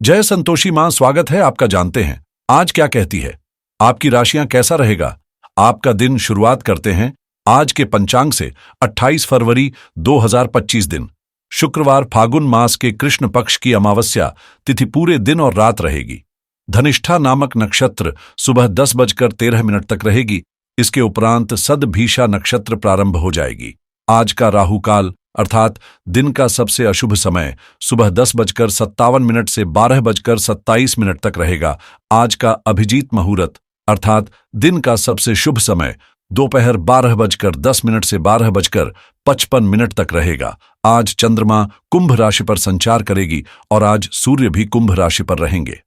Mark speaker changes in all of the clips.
Speaker 1: जय संतोषी मां, स्वागत है आपका। जानते हैं आज क्या कहती है आपकी राशियां, कैसा रहेगा आपका दिन। शुरुआत करते हैं आज के पंचांग से। 28 फरवरी 2025 दिन शुक्रवार, फागुन मास के कृष्ण पक्ष की अमावस्या तिथि पूरे दिन और रात रहेगी। धनिष्ठा नामक नक्षत्र सुबह 10:13 तक रहेगी। इसके उपरांत सदभीषा नक्षत्र प्रारंभ हो जाएगी। आज का राहु काल अर्थात दिन का सबसे अशुभ समय सुबह 10:57 से 12:27 तक रहेगा। आज का अभिजीत मुहूर्त अर्थात दिन का सबसे शुभ समय दोपहर 12:10 से 12:55 तक रहेगा। आज चंद्रमा कुंभ राशि पर संचार करेगी और आज सूर्य भी कुंभ राशि पर रहेंगे।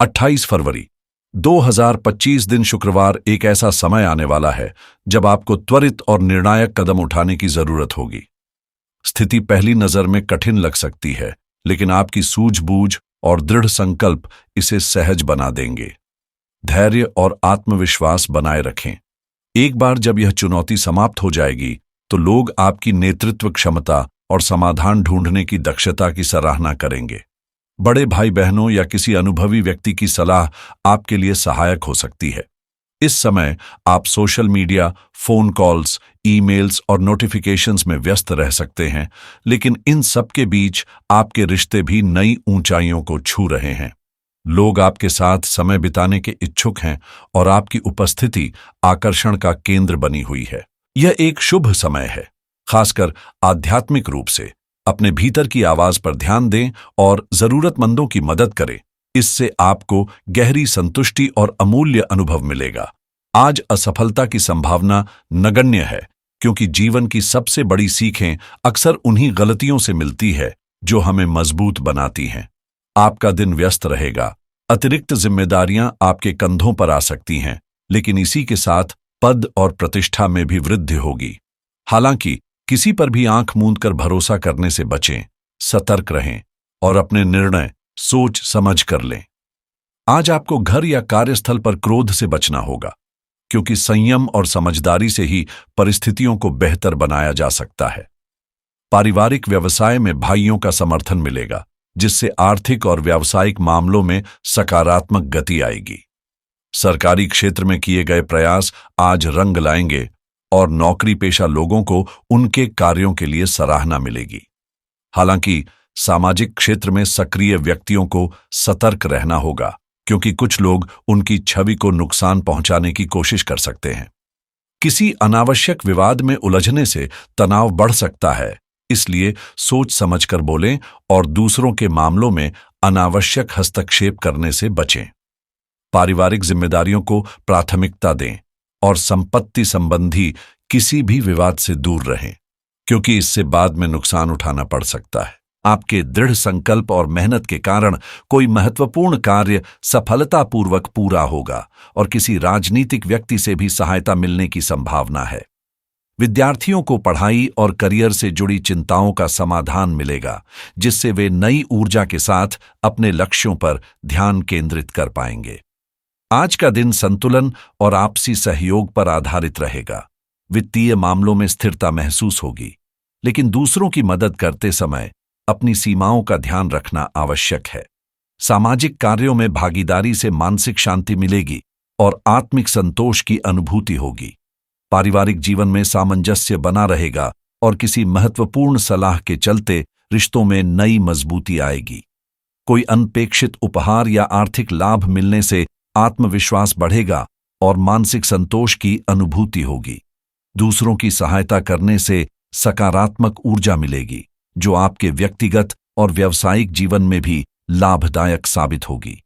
Speaker 1: 28 फरवरी 2025 दिन शुक्रवार एक ऐसा समय आने वाला है जब आपको त्वरित और निर्णायक कदम उठाने की जरूरत होगी। स्थिति पहली नजर में कठिन लग सकती है, लेकिन आपकी सूझबूझ और दृढ़ संकल्प इसे सहज बना देंगे। धैर्य और आत्मविश्वास बनाए रखें। एक बार जब यह चुनौती समाप्त हो जाएगी तो लोग आपकी नेतृत्व क्षमता और समाधान ढूंढने की दक्षता की सराहना करेंगे। बड़े भाई बहनों या किसी अनुभवी व्यक्ति की सलाह आपके लिए सहायक हो सकती है। इस समय आप social media, phone calls, emails और नोटिफिकेशंस में व्यस्त रह सकते हैं, लेकिन इन सब के बीच आपके रिश्ते भी नई ऊंचाइयों को छू रहे हैं। लोग आपके साथ समय बिताने के इच्छुक हैं और आपकी उपस्थिति आकर्षण का केंद्र बनी हुई है। यह एक शुभ समय है। खासकर आध्यात्मिक रूप से अपने भीतर की आवाज पर ध्यान दें और जरूरतमंदों की मदद करें। इससे आपको गहरी संतुष्टि और अमूल्य अनुभव मिलेगा। आज असफलता की संभावना नगण्य है, क्योंकि जीवन की सबसे बड़ी सीखें अक्सर उन्हीं गलतियों से मिलती है जो हमें मजबूत बनाती हैं। आपका दिन व्यस्त रहेगा। अतिरिक्त जिम्मेदारियां आपके कंधों पर आ सकती हैं, लेकिन इसी के साथ पद और प्रतिष्ठा में भी वृद्धि होगी। हालांकि किसी पर भी आंख मूंद कर भरोसा करने से बचें, सतर्क रहें और अपने निर्णय सोच समझ कर लें। आज आपको घर या कार्यस्थल पर क्रोध से बचना होगा, क्योंकि संयम और समझदारी से ही परिस्थितियों को बेहतर बनाया जा सकता है। पारिवारिक व्यवसाय में भाइयों का समर्थन मिलेगा, जिससे आर्थिक और व्यावसायिक मामलों में सकारात्मक गति आएगी। सरकारी क्षेत्र में किए गए प्रयास आज रंग लाएंगे और नौकरी पेशा लोगों को उनके कार्यों के लिए सराहना मिलेगी। हालांकि सामाजिक क्षेत्र में सक्रिय व्यक्तियों को सतर्क रहना होगा, क्योंकि कुछ लोग उनकी छवि को नुकसान पहुंचाने की कोशिश कर सकते हैं। किसी अनावश्यक विवाद में उलझने से तनाव बढ़ सकता है, इसलिए सोच समझकर बोलें और दूसरों के मामलों में अनावश्यक हस्तक्षेप करने से बचें। पारिवारिक जिम्मेदारियों को प्राथमिकता दें और संपत्ति संबंधी किसी भी विवाद से दूर रहें, क्योंकि इससे बाद में नुकसान उठाना पड़ सकता है। आपके दृढ़ संकल्प और मेहनत के कारण कोई महत्वपूर्ण कार्य सफलतापूर्वक पूरा होगा और किसी राजनीतिक व्यक्ति से भी सहायता मिलने की संभावना है। विद्यार्थियों को पढ़ाई और करियर से जुड़ी चिंताओं का समाधान मिलेगा, जिससे वे नई ऊर्जा के साथ अपने लक्ष्यों पर ध्यान केंद्रित कर पाएंगे। आज का दिन संतुलन और आपसी सहयोग पर आधारित रहेगा। वित्तीय मामलों में स्थिरता महसूस होगी, लेकिन दूसरों की मदद करते समय अपनी सीमाओं का ध्यान रखना आवश्यक है। सामाजिक कार्यों में भागीदारी से मानसिक शांति मिलेगी और आत्मिक संतोष की अनुभूति होगी। पारिवारिक जीवन में सामंजस्य बना रहेगा और किसी महत्वपूर्ण सलाह के चलते रिश्तों में नई मजबूती आएगी। कोई अनपेक्षित उपहार या आर्थिक लाभ मिलने से आत्मविश्वास बढ़ेगा और मानसिक संतोष की अनुभूति होगी। दूसरों की सहायता करने से सकारात्मक ऊर्जा मिलेगी, जो आपके व्यक्तिगत और व्यावसायिक जीवन में भी लाभदायक साबित होगी।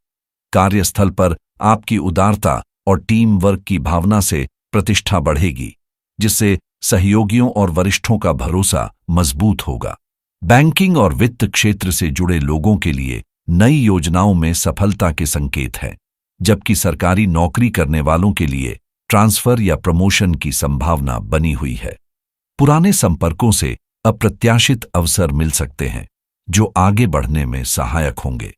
Speaker 1: कार्यस्थल पर आपकी उदारता और टीम वर्क की भावना से प्रतिष्ठा बढ़ेगी, जिससे सहयोगियों और वरिष्ठों का भरोसा मजबूत होगा। बैंकिंग और वित्त क्षेत्र से जुड़े लोगों के लिए नई योजनाओं में सफलता के संकेत हैं, जबकि सरकारी नौकरी करने वालों के लिए ट्रांसफर या प्रमोशन की संभावना बनी हुई है। पुराने संपर्कों से अप्रत्याशित अवसर मिल सकते हैं, जो आगे बढ़ने में सहायक होंगे।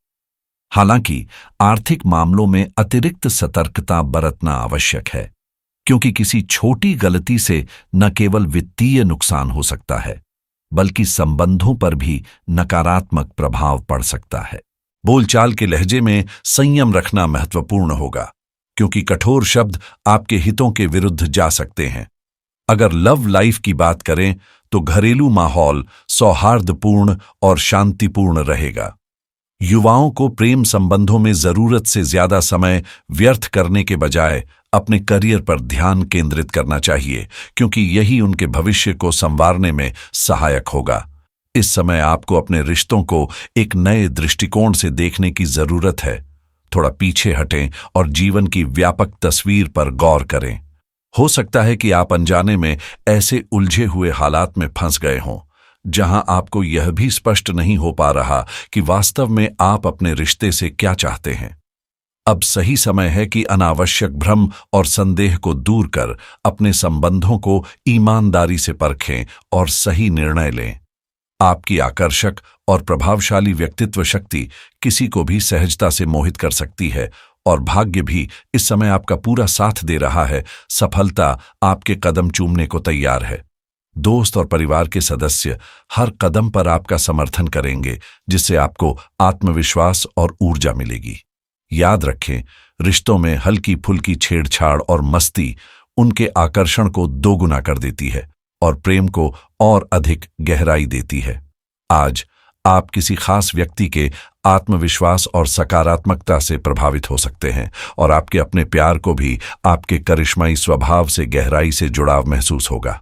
Speaker 1: हालांकि आर्थिक मामलों में अतिरिक्त सतर्कता बरतना आवश्यक है, क्योंकि किसी छोटी गलती से न केवल वित्तीय नुकसान हो सकता है, बल्कि संबंधों पर भी नकारात्मक प्रभाव पड़ सकता है। बोलचाल के लहजे में संयम रखना महत्वपूर्ण होगा, क्योंकि कठोर शब्द आपके हितों के विरुद्ध जा सकते हैं। अगर लव लाइफ की बात करें तो घरेलू माहौल सौहार्दपूर्ण और शांतिपूर्ण रहेगा। युवाओं को प्रेम संबंधों में जरूरत से ज्यादा समय व्यर्थ करने के बजाय अपने करियर पर ध्यान केंद्रित करना चाहिए, क्योंकि यही उनके भविष्य को संवारने में सहायक होगा। इस समय आपको अपने रिश्तों को एक नए दृष्टिकोण से देखने की जरूरत है। थोड़ा पीछे हटें और जीवन की व्यापक तस्वीर पर गौर करें। हो सकता है कि आप अनजाने में ऐसे उलझे हुए हालात में फंस गए हों जहां आपको यह भी स्पष्ट नहीं हो पा रहा कि वास्तव में आप अपने रिश्ते से क्या चाहते हैं। अब सही समय है कि अनावश्यक भ्रम और संदेह को दूर कर अपने संबंधों को ईमानदारी से परखें और सही निर्णय लें। आपकी आकर्षक और प्रभावशाली व्यक्तित्व शक्ति किसी को भी सहजता से मोहित कर सकती है और भाग्य भी इस समय आपका पूरा साथ दे रहा है। सफलता आपके कदम चूमने को तैयार है। दोस्त और परिवार के सदस्य हर कदम पर आपका समर्थन करेंगे, जिससे आपको आत्मविश्वास और ऊर्जा मिलेगी। याद रखें, रिश्तों में हल्की फुल्की छेड़छाड़ और मस्ती उनके आकर्षण को दोगुना कर देती है और प्रेम को और अधिक गहराई देती है। आज आप किसी खास व्यक्ति के आत्मविश्वास और सकारात्मकता से प्रभावित हो सकते हैं और आपके अपने प्यार को भी आपके करिश्माई स्वभाव से गहराई से जुड़ाव महसूस होगा।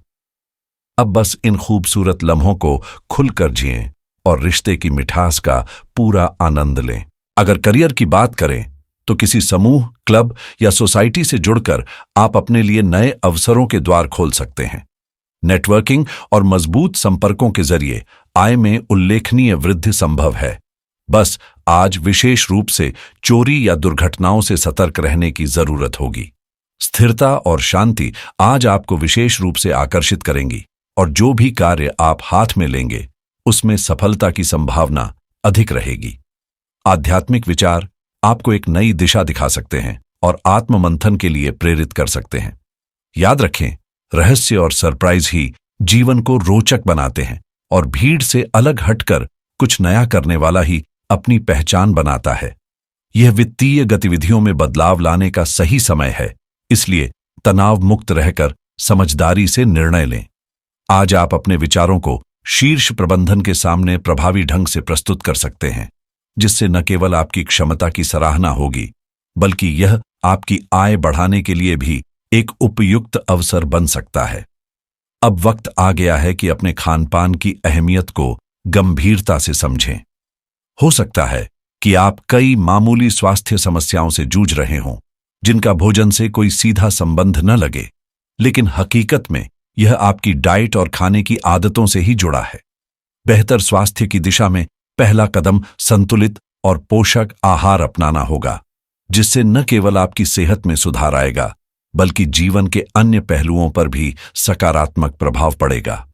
Speaker 1: अब बस इन खूबसूरत लम्हों को खुलकर जिएं और रिश्ते की मिठास का पूरा आनंद लें। अगर करियर की बात करें तो किसी समूह, क्लब या सोसाइटी से जुड़कर आप अपने लिए नए अवसरों के द्वार खोल सकते हैं। नेटवर्किंग और मजबूत संपर्कों के जरिए आय में उल्लेखनीय वृद्धि संभव है। बस आज विशेष रूप से चोरी या दुर्घटनाओं से सतर्क रहने की जरूरत होगी। स्थिरता और शांति आज आपको विशेष रूप से आकर्षित करेंगी और जो भी कार्य आप हाथ में लेंगे उसमें सफलता की संभावना अधिक रहेगी। आध्यात्मिक विचार आपको एक नई दिशा दिखा सकते हैं और आत्ममंथन के लिए प्रेरित कर सकते हैं। याद रखें, रहस्य और सरप्राइज ही जीवन को रोचक बनाते हैं और भीड़ से अलग हटकर कुछ नया करने वाला ही अपनी पहचान बनाता है। यह वित्तीय गतिविधियों में बदलाव लाने का सही समय है, इसलिए तनाव मुक्त रहकर समझदारी से निर्णय लें। आज आप अपने विचारों को शीर्ष प्रबंधन के सामने प्रभावी ढंग से प्रस्तुत कर सकते हैं, जिससे न केवल आपकी क्षमता की सराहना होगी, बल्कि यह आपकी आय बढ़ाने के लिए भी एक उपयुक्त अवसर बन सकता है। अब वक्त आ गया है कि अपने खानपान की अहमियत को गंभीरता से समझें। हो सकता है कि आप कई मामूली स्वास्थ्य समस्याओं से जूझ रहे हों, जिनका भोजन से कोई सीधा संबंध न लगे, लेकिन हकीकत में यह आपकी डाइट और खाने की आदतों से ही जुड़ा है। बेहतर स्वास्थ्य की दिशा में पहला कदम संतुलित और पोषक आहार अपनाना होगा, जिससे न केवल आपकी सेहत में सुधार आएगा, बल्कि जीवन के अन्य पहलुओं पर भी सकारात्मक प्रभाव पड़ेगा।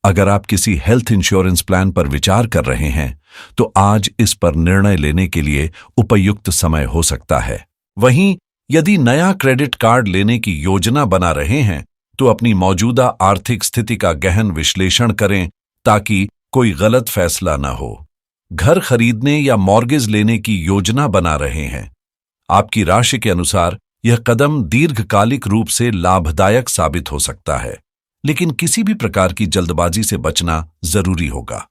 Speaker 1: अगर आप किसी हेल्थ इंश्योरेंस प्लान पर विचार कर रहे हैं, तो आज इस पर निर्णय लेने के लिए उपयुक्त समय हो सकता है। वहीं यदि नया क्रेडिट कार्ड लेने की योजना बना रहे हैं, तो अपनी मौजूदा आर्थिक स्थिति का गहन विश्लेषण करें ताकि कोई गलत फैसला न हो। घर खरीदने या मॉर्गेज लेने की योजना बना रहे हैं, आपकी राशि के अनुसार यह कदम दीर्घकालिक रूप से लाभदायक साबित हो सकता है, लेकिन किसी भी प्रकार की जल्दबाजी से बचना जरूरी होगा।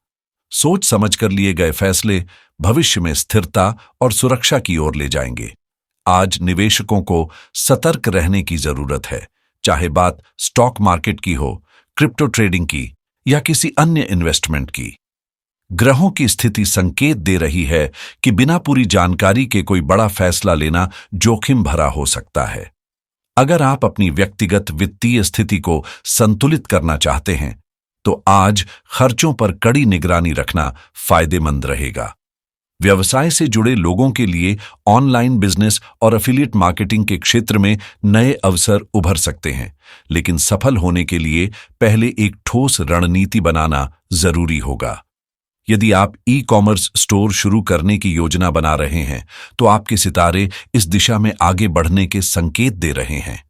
Speaker 1: सोच समझकर लिए गए फैसले भविष्य में स्थिरता और सुरक्षा की ओर ले जाएंगे। आज निवेशकों को सतर्क रहने की जरूरत है, चाहे बात स्टॉक मार्केट की हो, क्रिप्टो ट्रेडिंग की या किसी अन्य इन्वेस्टमेंट की। ग्रहों की स्थिति संकेत दे रही है कि बिना पूरी जानकारी के कोई बड़ा फैसला लेना जोखिम भरा हो सकता है। अगर आप अपनी व्यक्तिगत वित्तीय स्थिति को संतुलित करना चाहते हैं, तो आज खर्चों पर कड़ी निगरानी रखना फायदेमंद रहेगा। व्यवसाय से जुड़े लोगों के लिए ऑनलाइन बिजनेस और एफिलिएट मार्केटिंग के क्षेत्र में नए अवसर उभर सकते हैं, लेकिन सफल होने के लिए पहले एक ठोस रणनीति बनाना जरूरी होगा। यदि आप ई कॉमर्स स्टोर शुरू करने की योजना बना रहे हैं, तो आपके सितारे इस दिशा में आगे बढ़ने के संकेत दे रहे हैं।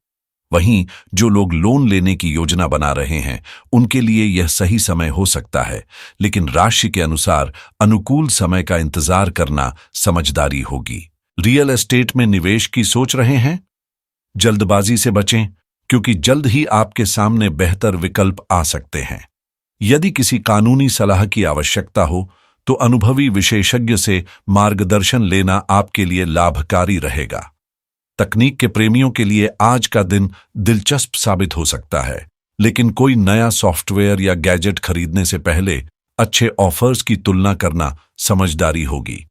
Speaker 1: वहीं जो लोग लोन लेने की योजना बना रहे हैं उनके लिए यह सही समय हो सकता है, लेकिन राशि के अनुसार अनुकूल समय का इंतजार करना समझदारी होगी। रियल एस्टेट में निवेश की सोच रहे हैं? जल्दबाजी से बचें, क्योंकि जल्द ही आपके सामने बेहतर विकल्प आ सकते हैं। यदि किसी कानूनी सलाह की आवश्यकता हो तो अनुभवी विशेषज्ञ से मार्गदर्शन लेना आपके लिए लाभकारी रहेगा। तकनीक के प्रेमियों के लिए आज का दिन दिलचस्प साबित हो सकता है, लेकिन कोई नया सॉफ्टवेयर या गैजेट खरीदने से पहले अच्छे ऑफर्स की तुलना करना समझदारी होगी।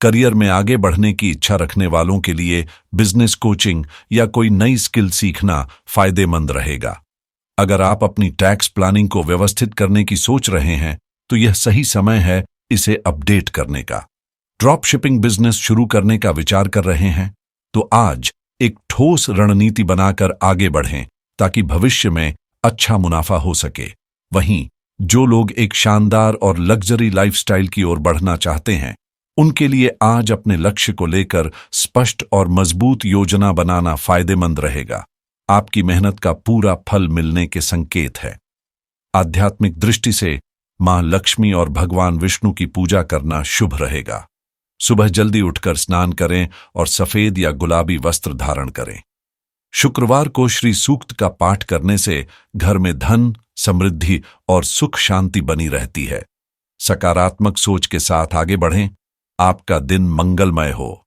Speaker 1: करियर में आगे बढ़ने की इच्छा रखने वालों के लिए बिजनेस कोचिंग या कोई नई स्किल सीखना फायदेमंद रहेगा। अगर आप अपनी टैक्स प्लानिंग को व्यवस्थित करने की सोच रहे हैं तो यह सही समय है इसे अपडेट करने का। ड्रॉप शिपिंग बिजनेस शुरू करने का विचार कर रहे हैं तो आज एक ठोस रणनीति बनाकर आगे बढ़ें ताकि भविष्य में अच्छा मुनाफा हो सके। वहीं जो लोग एक शानदार और लग्जरी लाइफस्टाइल की ओर बढ़ना चाहते हैं उनके लिए आज अपने लक्ष्य को लेकर स्पष्ट और मजबूत योजना बनाना फायदेमंद रहेगा। आपकी मेहनत का पूरा फल मिलने के संकेत है। आध्यात्मिक दृष्टि से मां लक्ष्मी और भगवान विष्णु की पूजा करना शुभ रहेगा। सुबह जल्दी उठकर स्नान करें और सफेद या गुलाबी वस्त्र धारण करें। शुक्रवार को श्री सूक्त का पाठ करने से घर में धन, समृद्धि और सुख शांति बनी रहती है। सकारात्मक सोच के साथ आगे बढ़ें। आपका दिन मंगलमय हो।